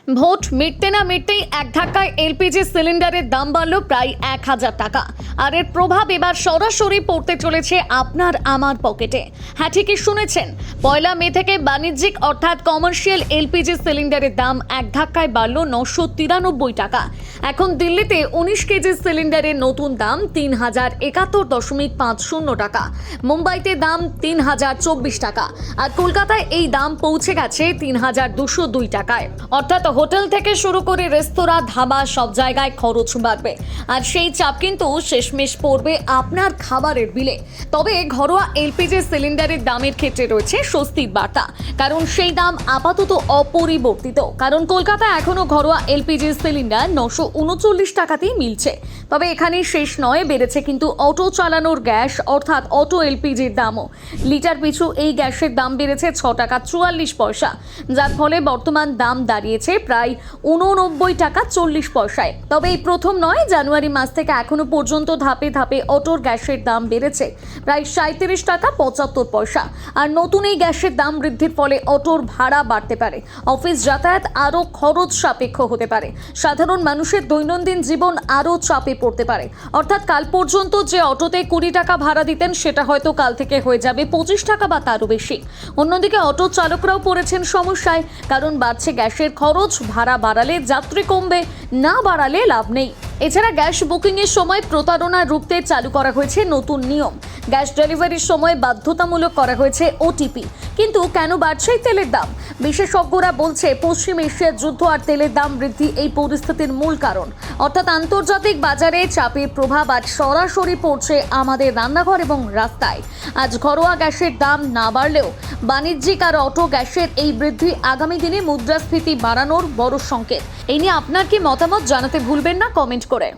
Vote মিটতে না মিটতেই এক ধাক্কায় এলপিজি সিলিন্ডারের দাম বাড়ল প্রায় 1000 টাকা। আর এর প্রভাব এবার সরাসরি পড়তে চলেছে আপনার আমার পকেটে। হ্যাঁ, ঠিকই শুনেছেন, 1 মে থেকে বাণিজ্যিক অর্থাৎ কমার্শিয়াল এলপিজি সিলিন্ডারের দাম এক ধাক্কায় বাড়ল 993 টাকা। এখন দিল্লিতে 19 কেজি সিলিন্ডারের নতুন দাম 3071.50 টাকা, মুম্বাইতে দাম 3024 টাকা, আর কলকাতায় এই দাম পৌঁছে গেছে 3202 টাকায়। অর্থাৎ হোটেল থেকে শুরু করে রেস্তোরাঁ, ধাবা সব জায়গায় খরচ বাড়বে, আর সেই চাপ কিন্তু শেষমেশ পড়বে আপনার খাবারের বিলে। তবে ঘরোয়া এলপিজি সিলিন্ডারের দামের ক্ষেত্রে রয়েছে স্বস্তির বার্তা, কারণ সেই দাম আপাতত অপরিবর্তিত। কারণ কলকাতা এখনো ঘরোয়া এলপিজি সিলিন্ডার 939 টাকাতেই মিলছে। তবে এখানেই শেষ নয়, বেড়েছে কিন্তু অটো চালানোর গ্যাস অর্থাৎ অটো এলপিজির দামও। লিটার পিছু এই গ্যাসের দাম বেড়েছে 6 টাকা 44 পয়সা, যার ফলে বর্তমান দাম দাঁড়িয়েছে প্রায় 89 টাকা 40 পয়সায়। তবে এই প্রথম নয়, জানুয়ারি মাস থেকে এখনো পর্যন্ত ধাপে ধাপে অটোর গ্যাসের দাম বেড়েছে প্রায় 37 টাকা 75 পয়সা। আর নতুন এই গ্যাসের দাম বৃদ্ধির ফলে অটোর ভাড়া বাড়তে পারে, অফিস যাতায়াত আরও খরচ সাপেক্ষ হতে পারে, সাধারণ মানুষের দৈনন্দিন জীবন আরও চাপে পড়তে পারে। অর্থাৎ কাল পর্যন্ত যে অটোতে 20 টাকা ভাড়া দিতেন, সেটা হয়তো কাল থেকে হয়ে যাবে 25 টাকা বা তারও বেশি। অন্যদিকে অটো চালকরাও পড়েছেন সমস্যায়, কারণ বাড়ছে গ্যাসের খরচ। ভাড়া বাড়ালে যাত্রী কমবে, না বাড়ালে লাভ নেই। এছাড়া গ্যাস বুকিংয়ের সময় প্রতারণা রুখতে চালু করা হয়েছে নতুন নিয়ম। গ্যাস ডেলিভারির সময় বাধ্যতামূলক করা হয়েছে ওটিপি। কিন্তু কেন বাড়ছে তেলের দাম? বিশেষজ্ঞরা বলছে পশ্চিম এশিয়ার যুদ্ধ আর তেলের দাম বৃদ্ধি এই পরিস্থিতির মূল কারণ। অর্থাৎ আন্তর্জাতিক বাজারে চাপের প্রভাব আজ সরাসরি পড়ছে আমাদের রান্নাঘর এবং রাস্তায়। আজ ঘরোয়া গ্যাসের দাম না বাড়লেও বাণিজ্যিক আর অটো গ্যাসের এই বৃদ্ধি আগামী দিনে মুদ্রাস্ফীতি বাড়ানোর বড় সংকেত। এই নিয়ে আপনার কি মতামত জানাতে ভুলবেন না কমেন্ট করে।